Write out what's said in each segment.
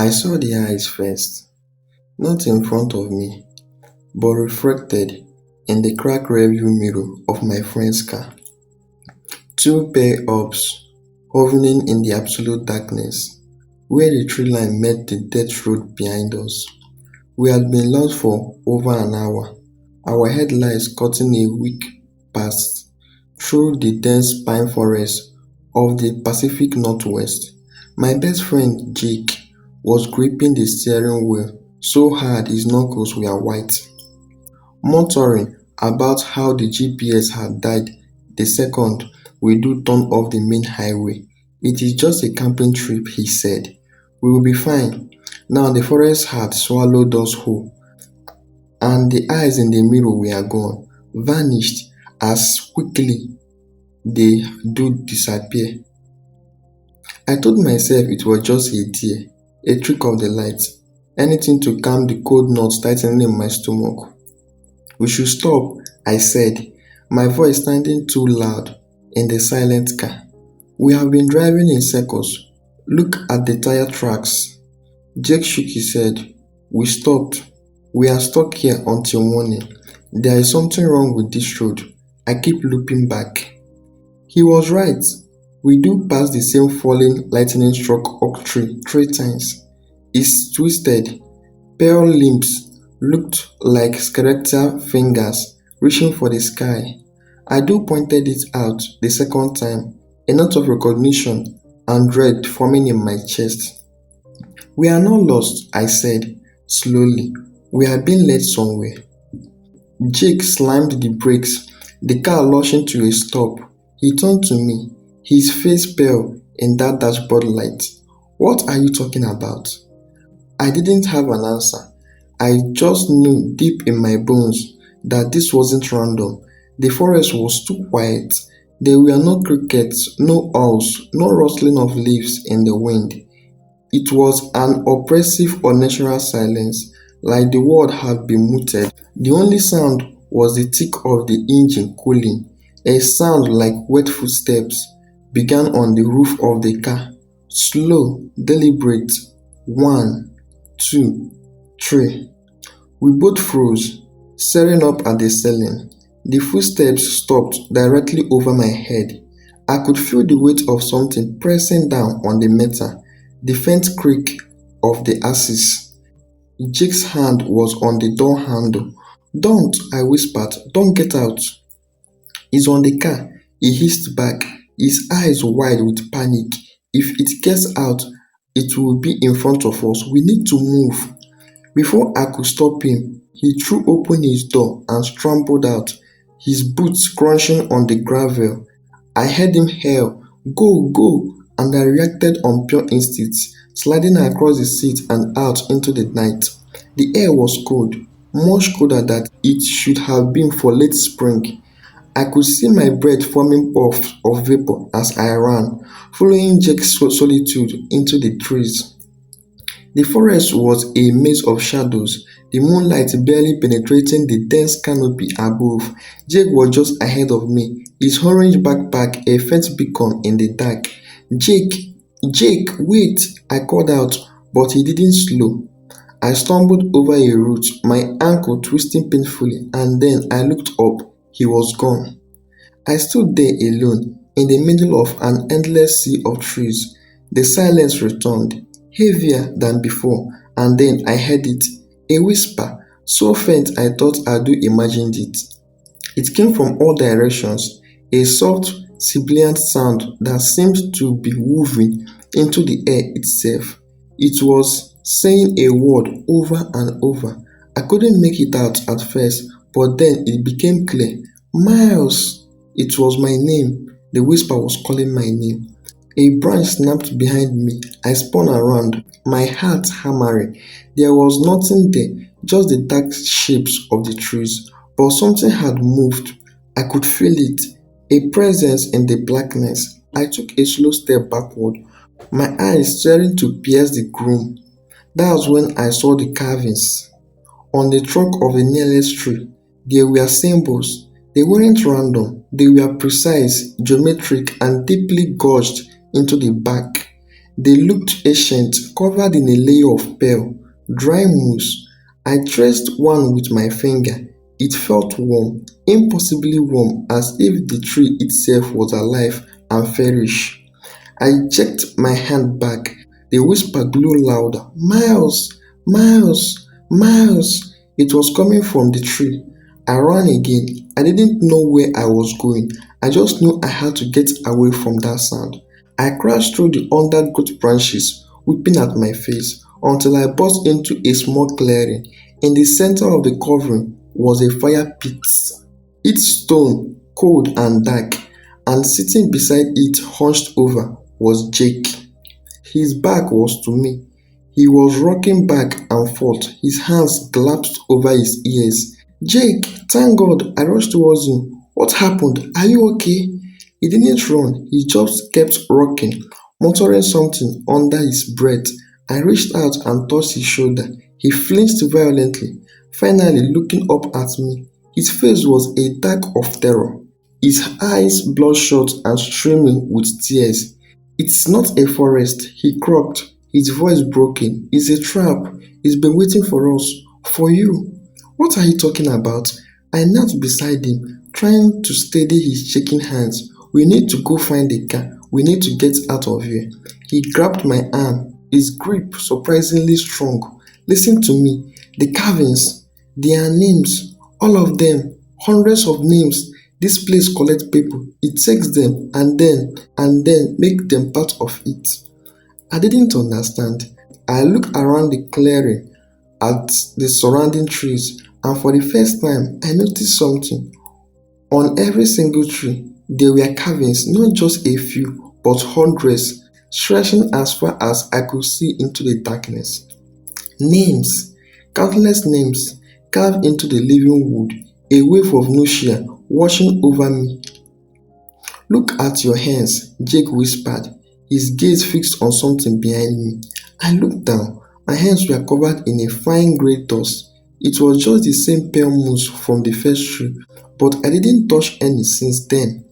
I saw the eyes first, not in front of me, but reflected in the cracked rearview mirror of my friend's car. Two pale orbs hovering in the absolute darkness, where the tree line met the dirt road behind us. We had been lost for over an hour, our headlights cutting a weak path through the dense pine forest of the Pacific Northwest. My best friend Jake was gripping the steering wheel so hard his knuckles were white, muttering about how the GPS had died the second we do turn off the main highway. It is just a camping trip, he said. We will be fine. Now the forest had swallowed us whole, and the eyes in the mirror were gone, vanished as quickly they do disappear. I told myself it was just a deer, a trick of the light, anything to calm the cold knots tightening in my stomach. We should stop, I said, my voice sounding too loud in the silent car. We have been driving in circles. Look at the tire tracks. Jake shook his head. We stopped. We are stuck here until morning. There is something wrong with this road. I keep looping back. He was right. We do pass the same falling lightning struck oak tree 3 times. Its twisted, pale limbs looked like skeletal fingers reaching for the sky. I do pointed it out the second time, a note of recognition and dread forming in my chest. We are not lost, I said, slowly. We are being led somewhere. Jake slammed the brakes, the car lurching to a stop. He turned to me, his face pale in that dashboard light. What are you talking about? I didn't have an answer. I just knew deep in my bones that this wasn't random. The forest was too quiet. There were no crickets, no owls, no rustling of leaves in the wind. It was an oppressive unnatural silence, like the world had been muted. The only sound was the tick of the engine cooling, a sound like wet footsteps began on the roof of the car. Slow, deliberate. 1, 2, 3. We both froze, staring up at the ceiling. The footsteps stopped directly over my head. I could feel the weight of something pressing down on the metal, the faint creak of the axis. Jake's hand was on the door handle. Don't, I whispered, don't get out. He's on the car, he hissed back, his eyes wide with panic. If it gets out, it will be in front of us. We need to move. Before I could stop him, he threw open his door and scrambled out, his boots crunching on the gravel. I heard him hail, go, go, and I reacted on pure instinct, sliding across the seat and out into the night. The air was cold, much colder than it should have been for late spring. I could see my breath forming puffs of vapor as I ran, following Jake's solitude into the trees. The forest was a maze of shadows, the moonlight barely penetrating the dense canopy above. Jake was just ahead of me, his orange backpack a faint beacon in the dark. Jake, Jake, wait! I called out, but he didn't slow. I stumbled over a root, my ankle twisting painfully, and then I looked up. He was gone. I stood there alone, in the middle of an endless sea of trees. The silence returned, heavier than before, and then I heard it, a whisper, so faint I thought Adu imagined it. It came from all directions, a soft, sibilant sound that seemed to be woven into the air itself. It was saying a word over and over. I couldn't make it out at first, but then it became clear. Miles! It was my name. The whisper was calling my name. A branch snapped behind me. I spun around, my heart hammering. There was nothing there, just the dark shapes of the trees. But something had moved. I could feel it, a presence in the blackness. I took a slow step backward, my eyes staring to pierce the gloom. That was when I saw the carvings. On the trunk of the nearest tree, there were symbols. They weren't random, they were precise, geometric, and deeply gorged into the bark. They looked ancient, covered in a layer of pale, dry mousse. I traced one with my finger. It felt warm, impossibly warm, as if the tree itself was alive and feverish. I checked my hand back. The whisper grew louder. Miles! Miles! Miles! It was coming from the tree. I ran again. I didn't know where I was going. I just knew I had to get away from that sound. I crashed through the undergrowth branches, whipping at my face, until I burst into a small clearing. In the center of the covering was a fire pit. Each stone, cold and dark, and sitting beside it, hunched over, was Jake. His back was to me. He was rocking back and forth, his hands clasped over his ears. Jake, thank God, I rushed towards him. What happened? Are you okay? He didn't run, he just kept rocking, muttering something under his breath. I reached out and touched his shoulder. He flinched violently, finally looking up at me. His face was a dark of terror, his eyes bloodshot and streaming with tears. It's not a forest, he croaked, his voice broken. It's a trap. It's been waiting for us. For you. What are you talking about? I knelt beside him, trying to steady his shaking hands. We need to go find a car. We need to get out of here. He grabbed my arm, his grip surprisingly strong. Listen to me. The carvings, their names, all of them, hundreds of names. This place collects people. It takes them and then make them part of it. I didn't understand. I looked around the clearing at the surrounding trees, and for the first time I noticed something. On every single tree there were carvings, not just a few, but hundreds, stretching as far as I could see into the darkness. Names, countless names, carved into the living wood, a wave of nausea washing over me. Look at your hands, Jake whispered, his gaze fixed on something behind me. I looked down. My hands were covered in a fine grey dust. It was just the same pale mousse from the first tree, but I didn't touch any since then.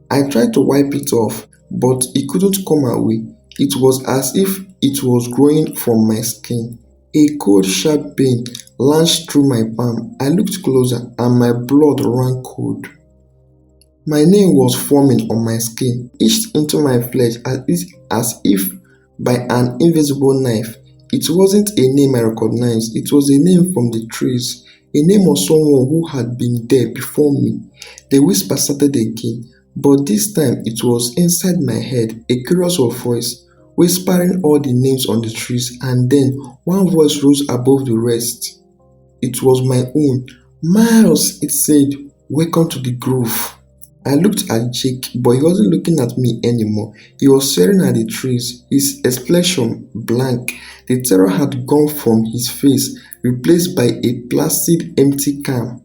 I tried to wipe it off, but it couldn't come away. It was as if it was growing from my skin. A cold, sharp pain lashed through my palm. I looked closer, and my blood ran cold. My name was forming on my skin, etched into my flesh as if by an invisible knife. It wasn't a name I recognized, it was a name from the trees, a name of someone who had been there before me. The whisper started again, but this time it was inside my head, a curious voice, whispering all the names on the trees, and then one voice rose above the rest. It was my own. Miles, it said, welcome to the grove. I looked at Jake, but he wasn't looking at me anymore. He was staring at the trees, his expression blank. The terror had gone from his face, replaced by a placid, empty calm.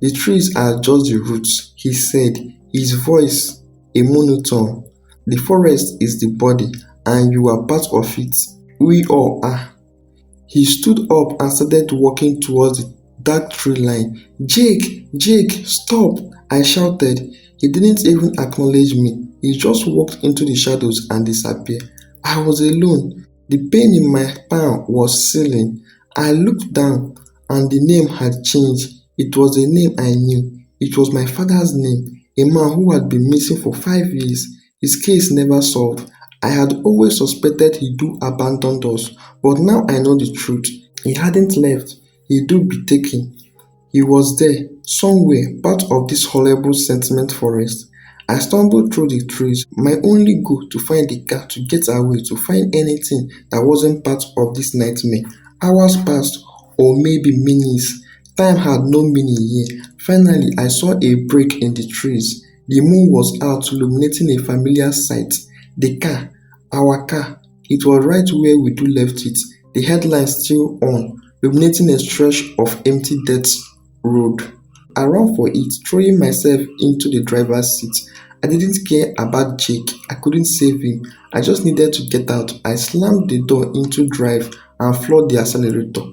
The trees are just the roots, he said, his voice a monotone. The forest is the body, and you are part of it. We all are. He stood up and started walking towards the dark tree line. Jake, Jake, stop! I shouted. He didn't even acknowledge me. He just walked into the shadows and disappeared. I was alone. The pain in my palm was sealing. I looked down and the name had changed. It was a name I knew. It was my father's name, a man who had been missing for 5 years. His case never solved. I had always suspected he'd abandoned us, but now I know the truth. He hadn't left. He'd be taken. He was there, somewhere, part of this horrible sentiment forest. I stumbled through the trees, my only goal to find the car, to get away, to find anything that wasn't part of this nightmare. Hours passed, or maybe minutes. Time had no meaning here. Finally, I saw a break in the trees. The moon was out, illuminating a familiar sight. The car, our car. It was right where we do left it, the headlights still on, illuminating a stretch of empty dirt road. I ran for it, throwing myself into the driver's seat. I didn't care about Jake. I couldn't save him. I just needed to get out. I slammed the door into drive and floored the accelerator.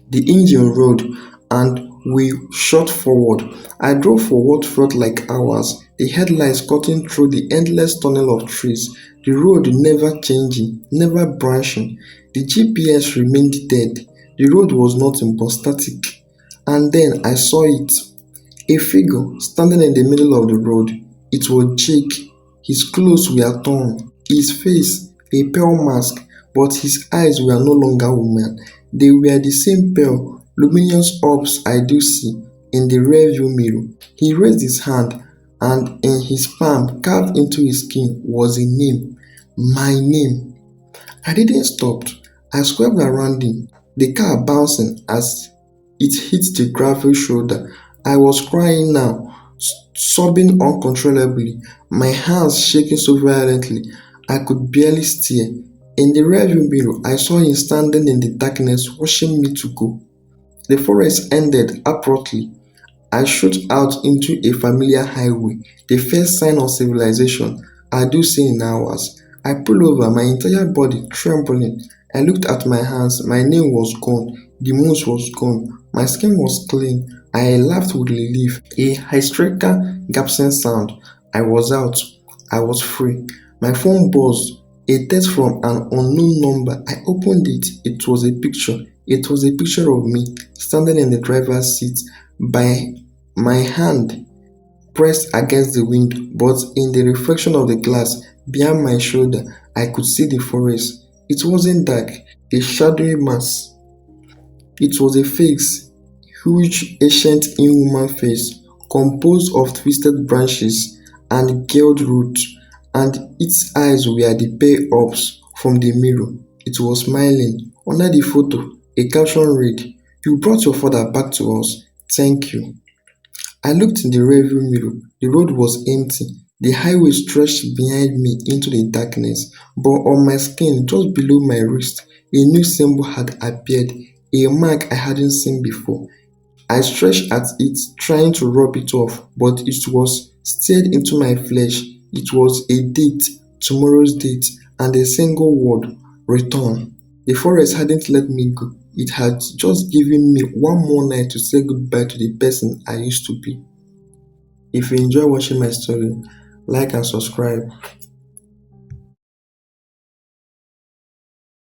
The engine roared and we shot forward. I drove for what felt like hours. the headlights cutting through the endless tunnel of trees, the road never changing, never branching. The GPS remained dead. The road was nothing but static. And then I saw it. A figure standing in the middle of the road. It was Jake. His clothes were torn, his face a pale mask, but his eyes were no longer human. They were the same pale, luminous orbs I do see in the rearview mirror. He raised his hand, and in his palm, carved into his skin, was a name. My name. I didn't stop. I swerved around him, the car bouncing as it hit the gravel shoulder. I was crying now, sobbing uncontrollably, my hands shaking so violently I could barely steer. In the rearview mirror, I saw him standing in the darkness, watching me to go. The forest ended abruptly. I shot out into a familiar highway, the first sign of civilization I do see in hours. I pulled over, my entire body trembling. I looked at my hands, my nail was gone, the moose was gone, my skin was clean. I laughed with relief, a hysterical gasping sound. I was out, I was free. My phone buzzed, a text from an unknown number. I opened it. It was a picture. It was a picture of me standing in the driver's seat by my hand pressed against the window, but in the reflection of the glass behind my shoulder, I could see the forest. It wasn't dark, a shadowy mass. It was a face, huge, ancient, inhuman face, composed of twisted branches and gilded roots, and its eyes were the pale orbs from the mirror. It was smiling. Under the photo, a caption read, "You brought your father back to us. Thank you." I looked in the rearview mirror. The road was empty. The highway stretched behind me into the darkness, but on my skin, just below my wrist, a new symbol had appeared, a mark I hadn't seen before. I stretched at it, trying to rub it off, but it was stared into my flesh. It was a date, tomorrow's date, and a single word, return. The forest hadn't let me go. It had just given me one more night to say goodbye to the person I used to be. If you enjoy watching my story, like and subscribe.